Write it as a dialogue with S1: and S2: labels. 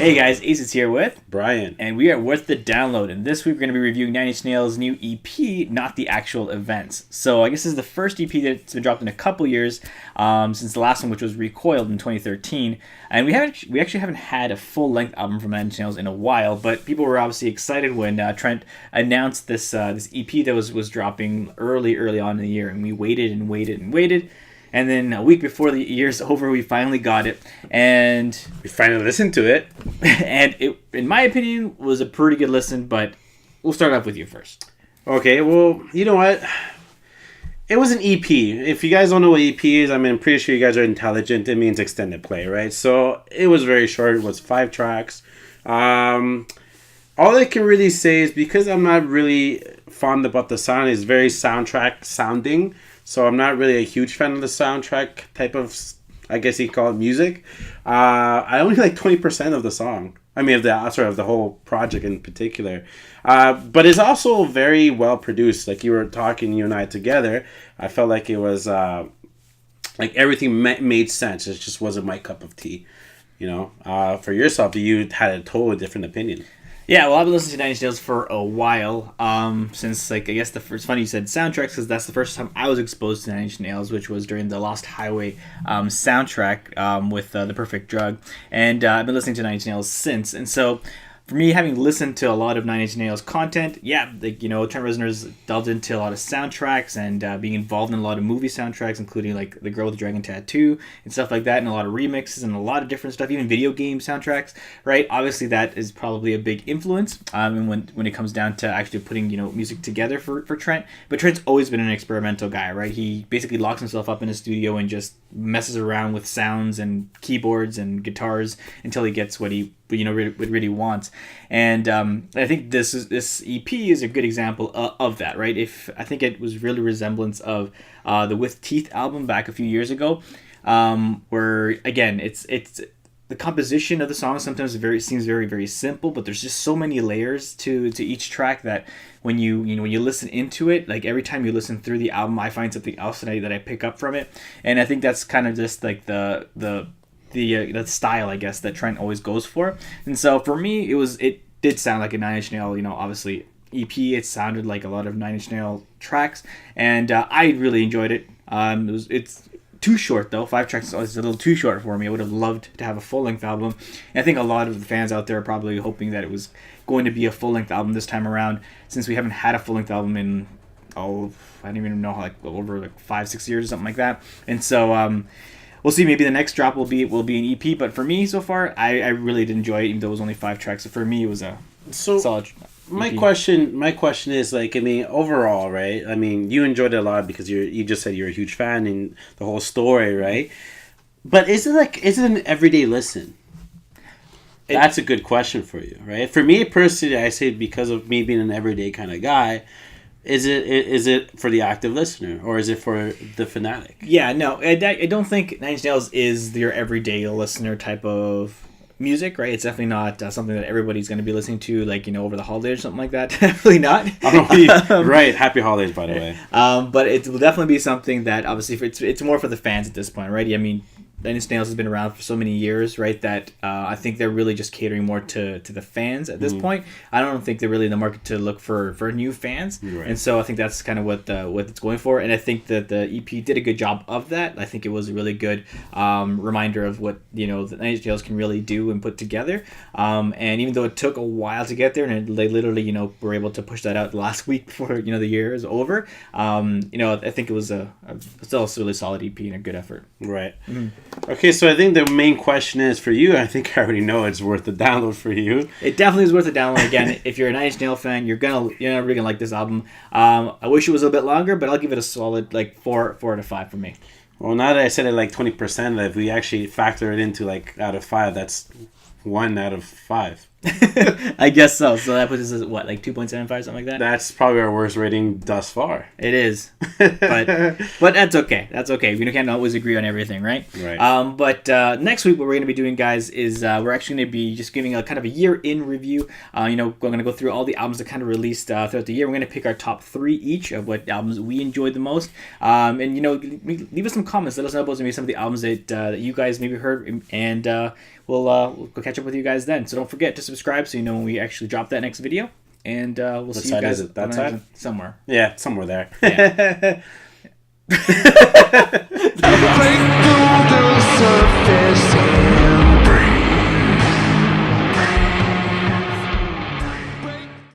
S1: Hey guys, Ace is here with
S2: Brian.
S1: and we are Worth the Download. And this week we're going to be reviewing Nine Inch Nails' new EP, not the actual events. So I guess this is the first EP that's been dropped in a couple years since the last one, which was Recoiled in 2013. And we actually haven't had a full length album from Nine Inch Nails in a while, but people were obviously excited when Trent announced this EP that was dropping early on in the year, and we waited and waited and waited. And then a week before the year's over, we finally got it. And
S2: We finally listened to it.
S1: and it, in my opinion, was a pretty good listen, but we'll start off with you first.
S2: Okay, well, you know what? It was an EP. If you guys don't know what EP is, I'm pretty sure you guys are intelligent. It means extended play, right? So it was very short. It was 5 tracks. All I can really say is because I'm not really fond about the sound, it's very soundtrack sounding. So I'm not really a huge fan of the soundtrack type of, I guess you call it music. I only like 20% of the song. I mean, of the whole project in particular. But it's also very well produced. Like you were talking, you and I together. I felt like it was like everything made sense. It just wasn't my cup of tea. You know, for yourself, you had a totally different opinion.
S1: Yeah, well, I've been listening to Nine Inch Nails for a while. Since, like, I guess it's funny you said soundtracks, because that's the first time I was exposed to Nine Inch Nails, which was during the Lost Highway soundtrack with The Perfect Drug. And I've been listening to Nine Inch Nails since. And so, for me, having listened to a lot of Nine Inch Nails content, yeah, like, you know, Trent Reznor's delved into a lot of soundtracks and being involved in a lot of movie soundtracks, including like The Girl with the Dragon Tattoo and stuff like that, and a lot of remixes and a lot of different stuff, even video game soundtracks, right? Obviously, that is probably a big influence and when it comes down to actually putting, you know, music together for Trent. But Trent's always been an experimental guy, right? He basically locks himself up in a studio and just messes around with sounds and keyboards and guitars until he gets what he really wants. And I think this EP is a good example of that, right? I think it was really resemblance of the With Teeth album back a few years ago, where again it's the composition of the song sometimes seems very, very simple, but there's just so many layers to each track that when you listen into it, like every time you listen through the album, I find something else that I pick up from it. And I think that's kind of just like the style, I guess, that Trent always goes for. And so for me, it did sound like a Nine Inch Nail, obviously EP. It sounded like a lot of Nine Inch Nail tracks, and I really enjoyed it. It's too short though. 5 tracks is a little too short for me. I would have loved to have a full-length album. And I think a lot of the fans out there are probably hoping that it was going to be a full-length album this time around, since we haven't had a full-length album in I don't even know, like over like 5-6 years or something like that. And so we'll see. Maybe the next drop will be an EP. But for me, so far, I really did enjoy it, even though it was only 5 tracks. So for me, it was a solid EP.
S2: My question is, like, I mean, overall, right? I mean, you enjoyed it a lot because you just said you're a huge fan and the whole story, right? But is it an everyday listen? That's a good question for you, right? For me personally, I say because of me being an everyday kind of guy. Is it for the active listener, or is it for the fanatic?
S1: Yeah, no, I don't think Nine Inch Nails is your everyday listener type of music, right? It's definitely not something that everybody's going to be listening to, like, over the holidays or something like that. Definitely not.
S2: Right. Happy holidays, by the way.
S1: But it will definitely be something that, obviously, it's more for the fans at this point, right? I mean, Nine Inch Nails has been around for so many years, right, that I think they're really just catering more to the fans at this point. I don't think they're really in the market to look for new fans. Right. And so I think that's kind of what it's going for. And I think that the EP did a good job of that. I think it was a really good reminder of what, the Nine Inch Nails can really do and put together. And even though it took a while to get there, and they literally, were able to push that out last week before, the year is over, I think it was still a really solid EP and a good effort.
S2: Right. Mm-hmm. Okay, so I think the main question is for you. I think I already know it's worth the download for you.
S1: It definitely is worth the download. Again, if you're a Nine Inch Nails fan, you're really gonna like this album. I wish it was a bit longer, but I'll give it a solid 4 out of 5 for me.
S2: Well, now that I said it 20%, if we actually factor it into out of 5, that's 1 out of 5.
S1: I guess so. So that puts us at what, like 2.75, something like that?
S2: That's probably our worst rating thus far.
S1: It is. But that's okay. That's okay. We can't always agree on everything, right?
S2: Right.
S1: But next week, what we're going to be doing, guys, is we're actually going to be just giving a kind of a year-in review. We're going to go through all the albums that kind of released throughout the year. We're going to pick our top 3 each of what albums we enjoyed the most. And, leave us some comments. Let us know about maybe some of the albums that you guys maybe heard, and we'll catch up with you guys then. So don't forget to subscribe so you know when we actually drop that next video. And we'll
S2: What
S1: see
S2: side
S1: you guys
S2: is it? That side?
S1: somewhere.
S2: Yeah, somewhere there.
S1: Yeah.
S3: Break through the surface.